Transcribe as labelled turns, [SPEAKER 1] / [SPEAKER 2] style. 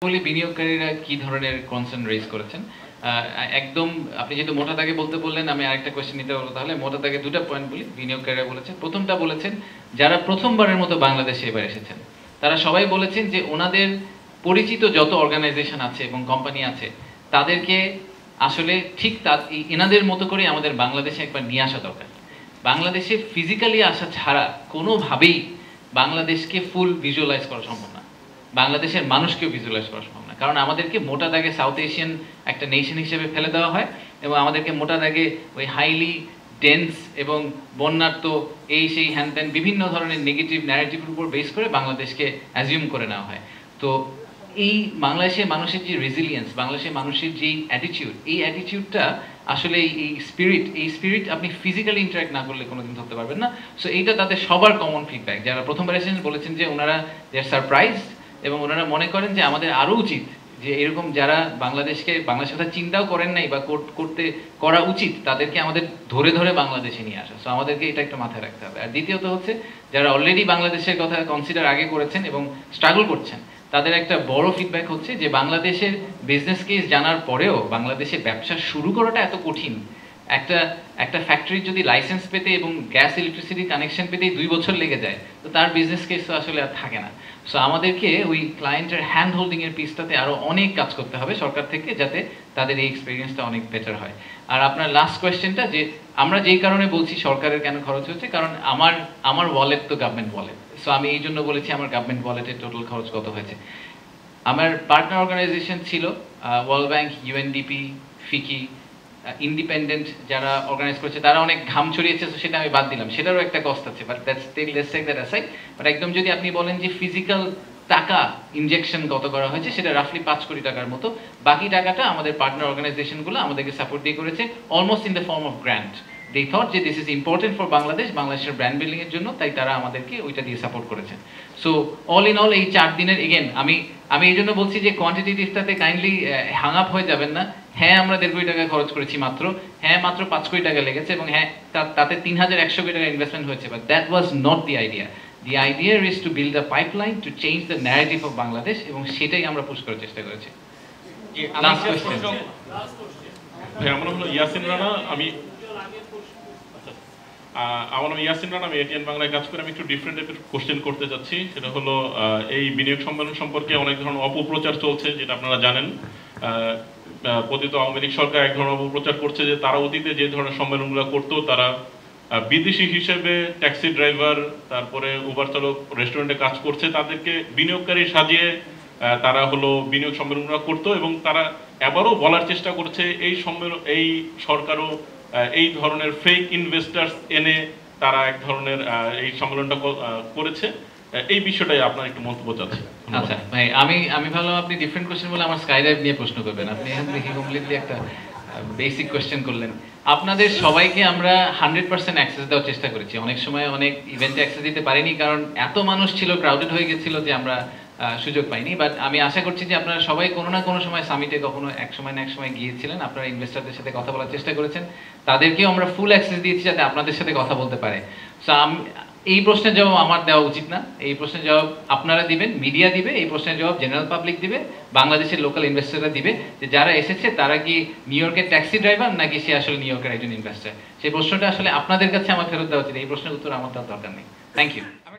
[SPEAKER 1] বলি বিনিয়োগকারীরা কি ধরনের কনসার্ন রেজ করেছেন। একদম আপনি যেহেতু মোটা দাগে বলতে বললেন, আমি আরেকটা কোয়েশ্চেন নিতে পারবো। তাহলে মোটা দাগে দুটো পয়েন্ট বলি। বিনিয়োগকারীরা বলেছেন, প্রথমটা বলেছেন যারা প্রথমবারের মতো বাংলাদেশে এবার এসেছেন তারা সবাই বলেছেন যে ওনাদের পরিচিত যত অর্গানাইজেশন আছে এবং কোম্পানি আছে তাদেরকে আসলে ঠিক এনাদের মতো করে আমাদের বাংলাদেশে একবার নিয়ে আসা দরকার। বাংলাদেশে ফিজিক্যালি আসা ছাড়া কোনোভাবেই বাংলাদেশকে ফুল ভিজুয়ালাইজ করা সম্ভব না, বাংলাদেশের মানুষকেও ভিজুয়ালাইজ করা সম্ভব না। কারণ আমাদেরকে মোটা দাগে সাউথ এশিয়ান একটা নেশন হিসেবে ফেলে দেওয়া হয় এবং আমাদেরকে মোটা দাগে ওই হাইলি ডেন্স এবং বন্যার্থ এই সেই হ্যান ত্যান বিভিন্ন ধরনের নেগেটিভ ন্যারেটিভের উপর বেস করে বাংলাদেশকে অ্যাজিউম করে নেওয়া হয়। তো এই বাংলাদেশের মানুষের যে রেজিলিয়েন্স, বাংলাদেশের মানুষের যেই অ্যাটিটিউড, এই অ্যাটিটিউডটা আসলে এই স্পিরিট আপনি ফিজিক্যালি ইন্টারাক্ট না করলে কোনোদিন ধরতে পারবেন না। সো এইটা তাদের সবার কমন ফিডব্যাক। যারা প্রথমবার এসেছেন বলেছেন যে ওনারা দে আর সারপ্রাইজড এবং ওনারা মনে করেন যে আমাদের আরও উচিত যে এরকম যারা বাংলাদেশের কথা চিন্তাও করেন নাই বা করা উচিত তাদেরকে আমাদের ধরে ধরে বাংলাদেশে নিয়ে আসা। সো আমাদেরকে এটা একটু মাথায় রাখতে হবে। আর দ্বিতীয়ত হচ্ছে যারা অলরেডি বাংলাদেশের কথা কনসিডার আগে করেছেন এবং স্ট্রাগল করছেন তাদের একটা বড় ফিডব্যাক হচ্ছে যে বাংলাদেশের বিজনেস কেস জানার পরেও বাংলাদেশে ব্যবসা শুরু করাটা এত কঠিন। একটা ফ্যাক্টরির যদি লাইসেন্স পেতে এবং গ্যাস ইলেকট্রিসিটি কানেকশন পেতেই 2 বছর লেগে যায়, তো তার বিজনেস কেস তো আসলে আর থাকে না। সো আমাদেরকে ওই ক্লায়েন্টের হ্যান্ড হোল্ডিংয়ের পিসটাতে আরও অনেক কাজ করতে হবে সরকার থেকে, যাতে তাদের এই এক্সপিরিয়েন্সটা অনেক বেটার হয়। আর আপনার লাস্ট কোয়েশ্চেনটা, যে আমরা যেই কারণে বলছি সরকারের কেন খরচ হচ্ছে, কারণ আমার ওয়ালেট তো গভর্নমেন্ট ওয়ালেট। সো আমি এই জন্য বলেছি আমার গভর্নমেন্ট ওয়ালেটের টোটাল খরচ কত হয়েছে। আমার পার্টনার অর্গানাইজেশন ছিল ওয়ার্ল্ড ব্যাংক, ইউএনডিপি, ফিকি, ইন্ডিপেন্ডেন্ট যারা অর্গানাইজ করেছে তারা অনেক ঘাম ছড়িয়েছে, তো সেটা আমি বাদ দিলাম, সেটারও একটা কস্ট আছে। But let's take that aside. But একদম যদি আপনি বলেন যে ফিজিক্যাল টাকা ইনজেকশন কত করা হয়েছে, সেটা রাফলি 5 কোটি টাকার মতো। বাকি টাকাটা আমাদের পার্টনার অর্গানাইজেশনগুলো আমাদেরকে সাপোর্ট দিয়ে করেছে, almost in the form of grant. They thought যে দিস ইজ ইম্পর্টেন্ট ফর বাংলাদেশের ব্র্যান্ড বিল্ডিং এর জন্য, তাই তারা আমাদেরকে ওইটা দিয়ে সাপোর্ট করেছেন। সো অল ইন অল এই 4 দিনের এগেন আমি এই জন্য বলছি যে কোয়ান্টিটেটিভটাতে কাইন্ডলি হ্যাং আপ হয়ে যাবেন না। হ্যাঁ, আমরা 1.5 কোটি টাকা খরচ করেছি মাত্র, হ্যাঁ মাত্র 5 কোটি টাকা লেগেছে এবং হ্যাঁ তাতে 3100 কোটি টাকা ইনভেস্টমেন্ট হয়েছে। But that was not the idea. The idea is to build a pipeline to change the narrative of Bangladesh, এবং সেটাই আমরা পুশ করার চেষ্টা করেছি। লাস্ট কোশ্চেন
[SPEAKER 2] ভাই, আমার নাম ইয়াসিন রানা। আমার নাম ইয়াসিন রানা, আমি এটিএন বাংলায় কাজ করে। আমি একটু ডিফারেন্ট টাইপের কোশ্চেন করতে যাচ্ছি। সেটা হলো, এই বিনিয়োগ সম্মেলন সম্পর্কে অনেক ধরনের অপপ্রচার চলছে, যেটা আপনারা জানেন। পতিত আওয়ামী লীগ সরকার এক ধরনের অপপ্রচার করছে যে তারা অতীতে যে ধরনের সম্মেলনগুলো করতো, তারা বিদেশি হিসেবে ট্যাক্সি ড্রাইভার, তারপরে উবার চালক, রেস্টুরেন্টে কাজ করছে, তাদেরকে বিনিয়োগকারী সাজিয়ে তারা হলো বিনিয়োগ সম্মেলনগুলো করতো। এবং তারা এবারও বলার চেষ্টা করছে এই সরকারও এই ধরনের ফেক ইনভেস্টার্স এনে তারা এক ধরনের এই সম্মেলনটা করেছে। এই বিষয়টাই আপনার একটু মন্তব্য চাচ্ছি।
[SPEAKER 1] আচ্ছা ভাই, আমি ভাবলাম আপনি ডিফারেন্ট কোশ্চেন বলে আমার স্কাই ডাইভ নিয়ে প্রশ্ন করবেন। আপনি এখান থেকে কমপ্লিটলি একটা বেসিক কোশ্চেন করলেন। আপনাদের সবাইকে আমরা 100% অ্যাক্সেস দেওয়ার চেষ্টা করেছি। অনেক সময় অনেক ইভেন্টে অ্যাক্সেস দিতে পারিনি, কারণ এত মানুষ ছিল, ক্রাউডেড হয়ে গেছিল যে আমরা সুযোগ পাইনি। বাট আমি আশা করছি যে আপনারা সবাই কোনো না কোনো সময় সামিটে কখনো এক সময় না এক সময় গিয়েছিলেন, আপনারা ইনভেস্টারদের সাথে কথা বলার চেষ্টা করেছেন, তাদেরকেও আমরা ফুল অ্যাক্সেস দিয়েছি যাতে আপনাদের সাথে কথা বলতে পারে। সো এই প্রশ্নের জবাব আমার দেওয়া উচিত না, এই প্রশ্নের জবাব আপনারা দিবেন, মিডিয়া দিবে, এই প্রশ্নের জবাব জেনারেল পাবলিক দিবে, বাংলাদেশের লোকাল ইনভেস্টাররা দিবে, যে যারা এসেছে তারা কি নিউ ইয়র্কের ট্যাক্সি ড্রাইভার নাকি সে আসলে নিউ ইয়র্কের একজন ইনভেস্টার। সেই প্রশ্নটা আসলে আপনাদের কাছে আমার ফেরত দেওয়া উচিত। এই প্রশ্নের উত্তর আমার দেওয়ার দরকার নেই। Thank you.